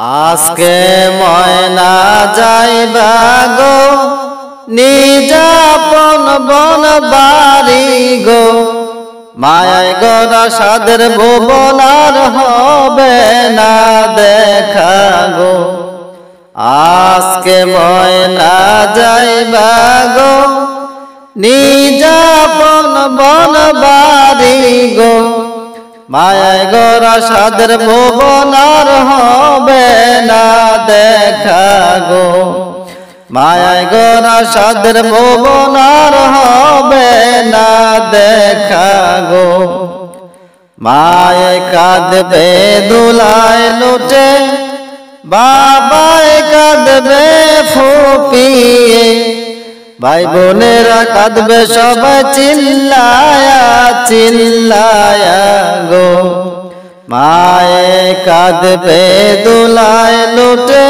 আজকে ময়না যাইবা গো নিজাপন বন বাড়ি গো, মায়ায় গড়া সাদের ভুবন আর হবে না দেখা গো। আজকে ময়না যাইবা গো নিজাপন বন বাড়ি গো, মায়ায় গড়া সাদের ভুবন আর হবে না দেখা গো। মায়ায় গড়া সাদের ভুবন আর হবে না দেখা গো। মায়ে কাঁদবে দুলায় লুটে, বাবায় কাঁদবে ফুপিয়ে, ভাই বোনেরা কাঁদবে সবাই চিল্লায়া চিল্লায়া গো। মায়ে কাঁদবে দুলায় লুটে,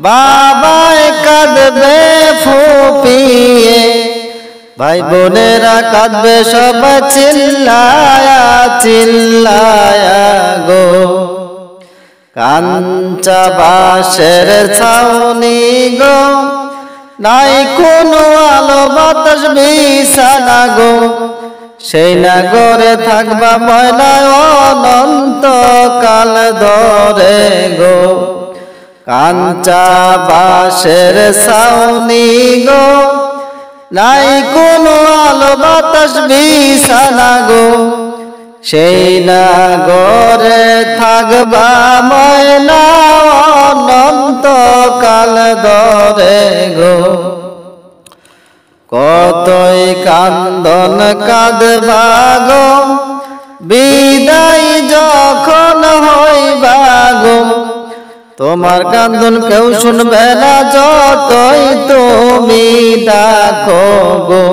বাবায় কাঁদবে ফুপিয়ে, ভাই বোনেরা কাঁদবে সবাই চিল্লায়া চিল্লায়া গো। কাঞ্চা বাঁশের ছাউনি গো, নাই কোনো আলো বাতাস বিছানা গো, সেই নাগরে থাকবা ময়নায় অনন্ত কাল ধরে গো। কাঞ্চা বাঁশের ছাউনি গো, নাই কোনো আলো বাতাস বিছানা গো, সেই নাগরে থাকবা ময়না অনন্ত কাল ধরে গো। কতই কান্দন কাঁদবা গো, বিদায় যখন হইবা গো, তোমার কান্দন কেউ শুনবে না যতই তুমি ডাকো গো।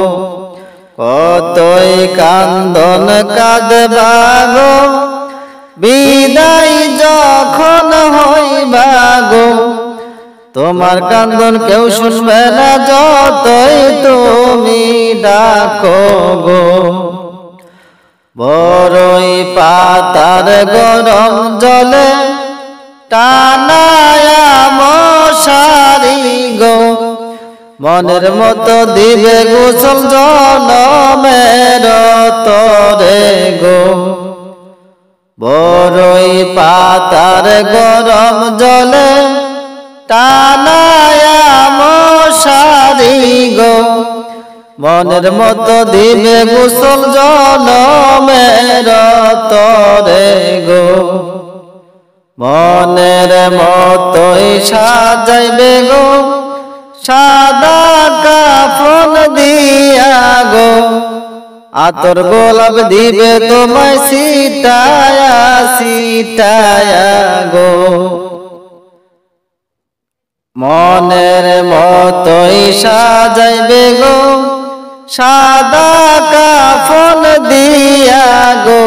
কতই কান্দন কাঁদবা গো, বিদায় যখন হইবা গো, তোমার কান্দন কেউ শুনবে না যতই তুমি ডাকো গো। বড়ই পাতার গরম জলে টানায়া মশারি গো, মনের মতো দিবে গোসল জনমের তরে গো। বড়ই পাতার গরম জলে টানায়া মশারি গো, মনের মতো দিবে গোসল জনমের তরে গো। মনের মতোই সাজাইবে গো সাদা কাফন দিয়া গো, আতর গোলাপ দিবে তোমায় সিটায়া সিটায়া গো। মনের মতোই সাজাইবে গো সাদা কাফন দিয়া গো,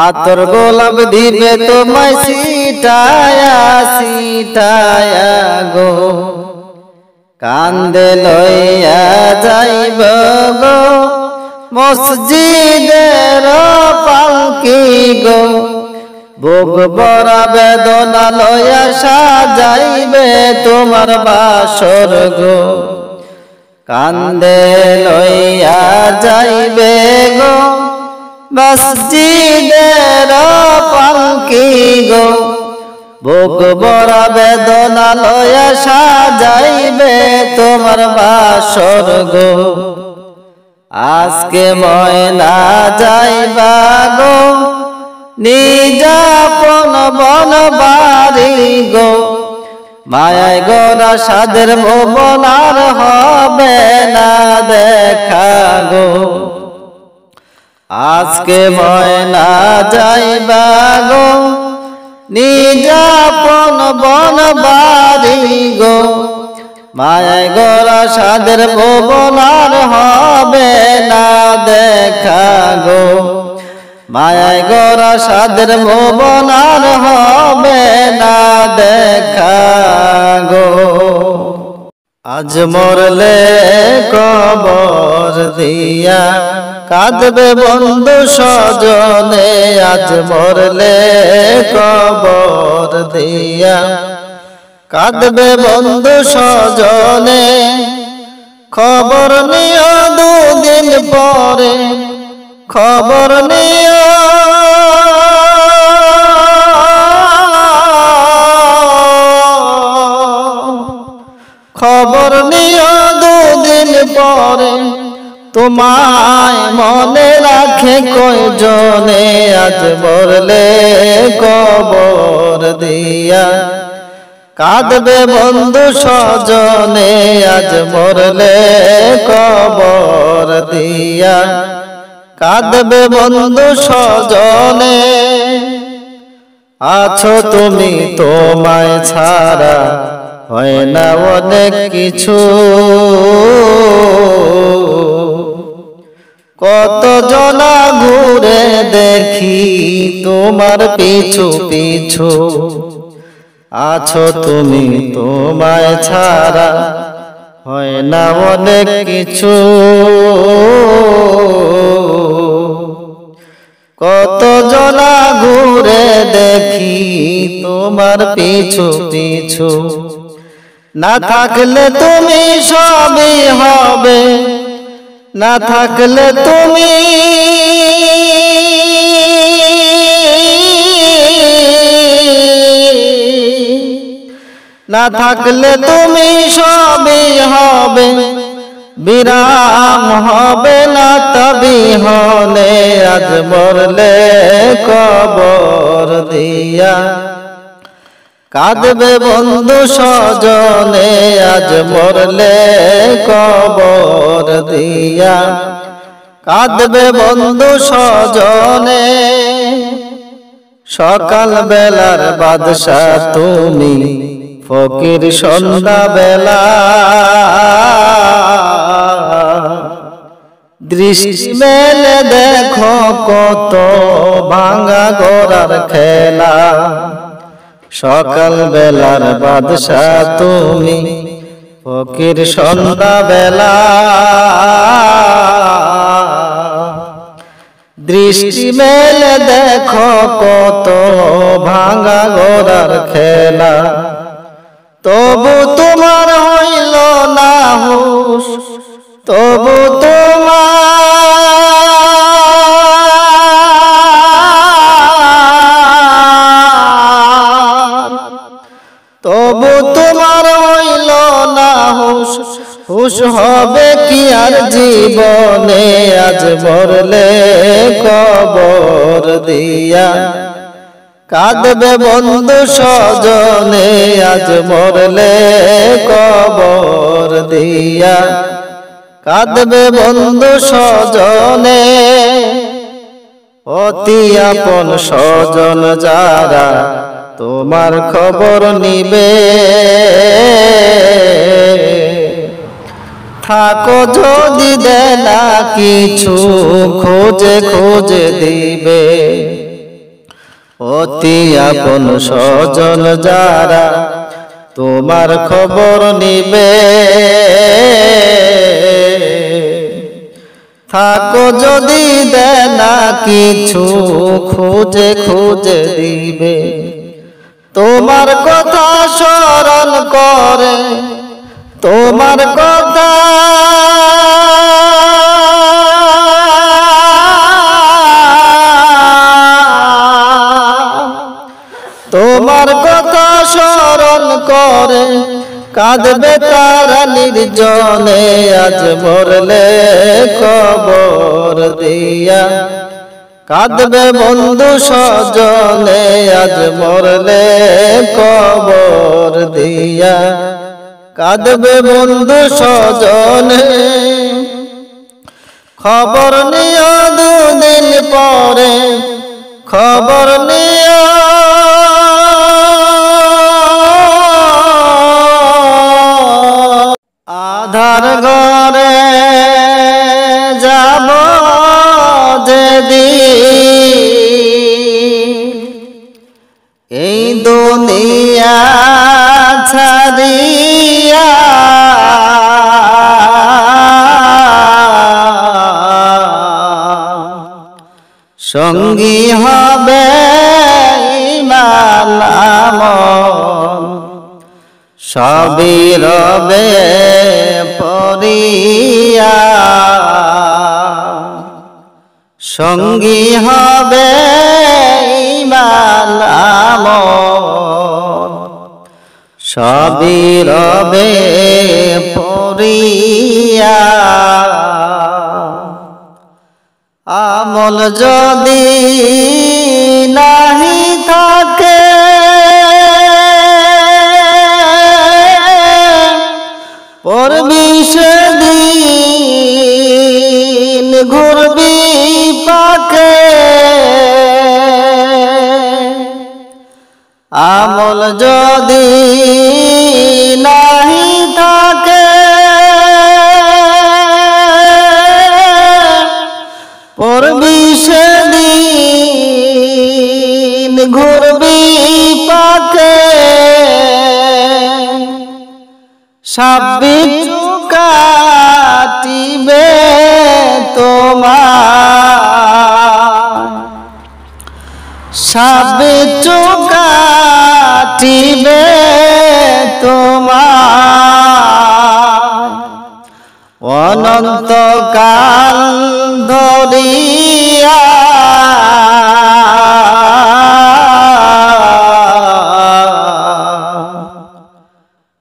আতর গোলাপ দিবে তোমায় সিটায়া সিটায়া গো। কান্দে লইয়া যাইব গো মসজিদের পালকি গো, বুক ভরা বেদনা লইয়া সাজাইবে তোমার বাসর গো। কান্দে লইয়া যাইবে গো মসজিদের পালকি গো, বুক ভরা বেদনা লইয়া সাজাইবে তোমার বাসর গো। আজকে ময়না যাইবা গো নিজাপন বন বাড়ি গো, মায়ায় গড়া সাদের ভুবন আর হবে না দেখা গো। আজকে ময়না যাইবা গো নিজাপন বন বাড়ি গো, মায়ায় গড়া সাদের ভুবন আর হবে না দেখা গো। মায়ায় গড়া সাদের ভুবন আর হবে না দেখা গো। আজ মরলে কবর দিয়া কাঁদবে বন্ধু স্বজনে, আজ মরলে কবর দিয়া দিয়া কাঁদবে বন্ধু স্বজনে খবর নিও দুদিন পরে খবর নিও খবর নিও দুদিন পরে তোমায় মনে রাখে কয়জনে আজ মরলে কবর দিয়া কাঁদবে বন্ধু স্বজনে আজ মরলে কবর দিয়া কাঁদবে বন্ধু স্বজনে আছো তুমি তোমায় ছাড়া হয় না অনেক কিছু কত জনা ঘুরে দেখি তোমার পিছু পিছু আছো তুমি তোমায় ছাড়া হয় না অনেক কিছু কত জনা ঘুরে দেখি তোমার পিছু পিছু না থাকলে তুমি সবই হবে না থাকলে তুমি না থাকলে তুমি সবই হবে বিরাম হবে না তবে হলে আজ মরলে কবর দিয়া কাঁদবে বন্ধু স্বজনে আজ মরলে কবর দিয়া কাঁদবে বন্ধু স্বজনে সকাল বেলার বাদশা তুমি ফকির সন্ধ্যা বেলা দৃষ্টি মেলে দেখো কত ভাঙা গড়ার খেলা সকাল বেলার বাদশা তুমি ফকির সন্ধ্যা বেলা দৃষ্টি মেলে দেখো কত ভাঙা গড়ার খেলা তবু তোমার হইল না হুঁশ তবু তোমার হইল না হুঁশ হুঁশ হবে কি আর জীবনে আজ মরলে কবর দিয়া কাঁদবে বন্ধু স্বজনে আজ মরলে কবর দিয়া কাঁদবে বন্ধু স্বজনে অতি আপন স্বজন যারা তোমার খবর নিবে থাকো যদি দেনা কিছু খোঁজে খোঁজে দিবে অতি আপন স্বজন যারা তোমার খবর নিবে থাকো যদি দেনা কিছু খোঁজে খোঁজে দিবে তোমার কথা স্মরণ করে তোমার কথা তোমার কথা স্মরণ করে কাঁদবে তারা নির্জনে আজ মরলে কবর দিয়া কাঁদবে বন্ধু স্বজনে আজ মরলে কবর দিয়া কাঁদবে বন্ধু স্বজনে খবর নিও দুদিন পরে খবর নিও আধার ঘরে যাব যেদিন এই দুনিয়া ছাড়িয়া সঙ্গী হবে ঈমান আমল সবই রবে পরিয়া সঙ্গী হবে ঈমান আমল সবই রবে পরিয়া আমল যদি নাহি থাকে পড়বি সেদিন ঘুরবি পাকে আমল যদি নাহি থাকে পড়বি সেদিন ঘুরবি পাকে সাবিত্র কাটিবে তোমার সাবিত্র কাটিবে তোমার অনন্তকাল ধরিয়া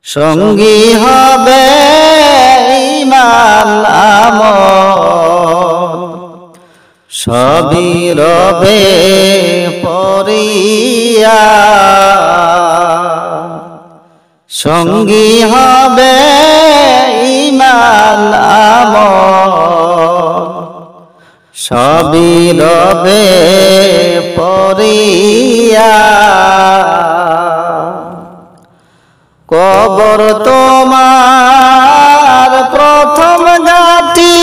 সঙ্গী হবে ঈমান আমল সবই রবে পরিয়া সঙ্গী হবে ঈমান আমল সবই রবে পরিয়া কবর তোমার প্রথম ঘাটি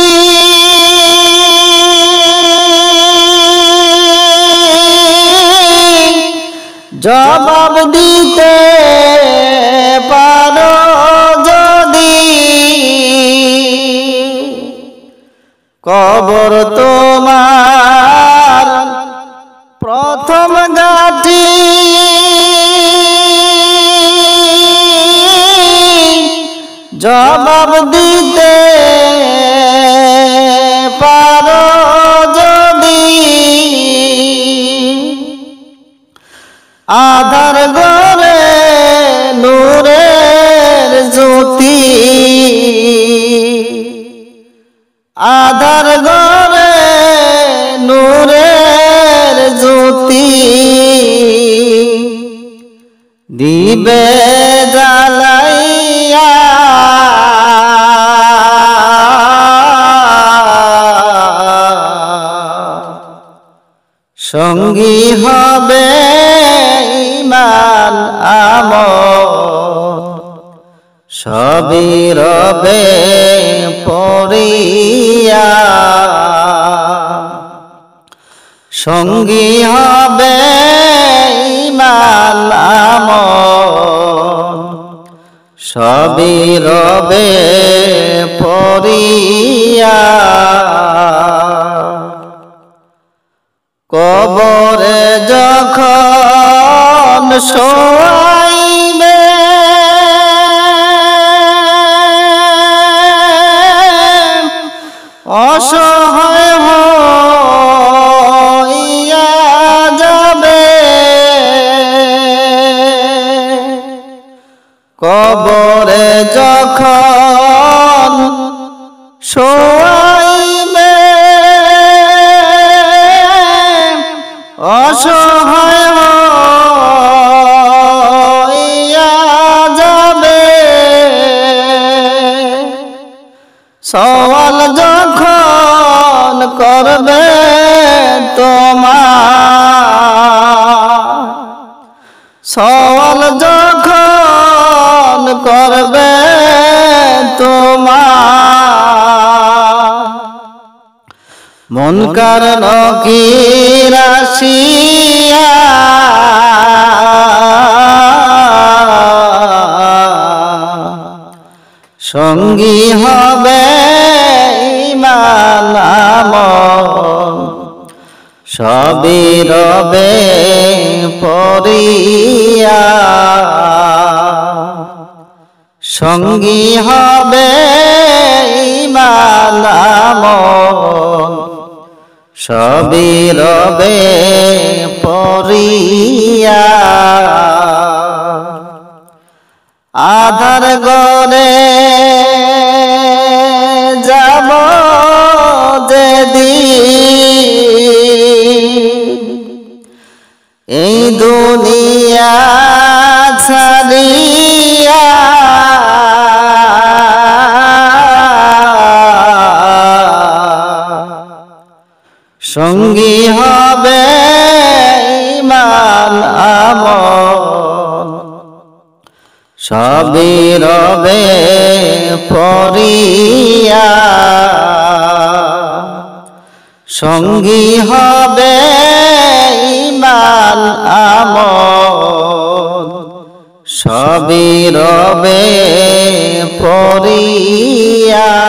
জবাব দিতে পারো যদি কবর তোমার প্রথম ঘাটি জবাব দিতে পারো যদি আধার ঘরে নূরের জ্যোতি আধার ঘরে নূরের জ্যোতি দিবে জ্বালাইয়া সঙ্গী হবে ঈমান আমল সবই রবে পরিয়া সঙ্গী হবে ঈমান আমল সবই রবে পরিয়া কবরে যখন শোয়াইবে অসহায় হইয়া যাবে কবরে যখন শোয়াইবে অসহায় হইয়া যাবে সওয়াল যখন করবে তোমার সওয়াল যখন করবে তোমার মুনকার নকির আসিয়া সঙ্গী হবে ঈমান আমল সবই রবে পরিয়া সঙ্গী হবে ঈমান আমল সবই রবে পরিয়া আধার ঘরে যাব যেদিন এই দুনিয়া ছাড়িয়া সঙ্গী হবে ঈমান আমল সবই রবে পরিয়া সঙ্গী হবে ঈমান আমল সবই রবে পরিয়া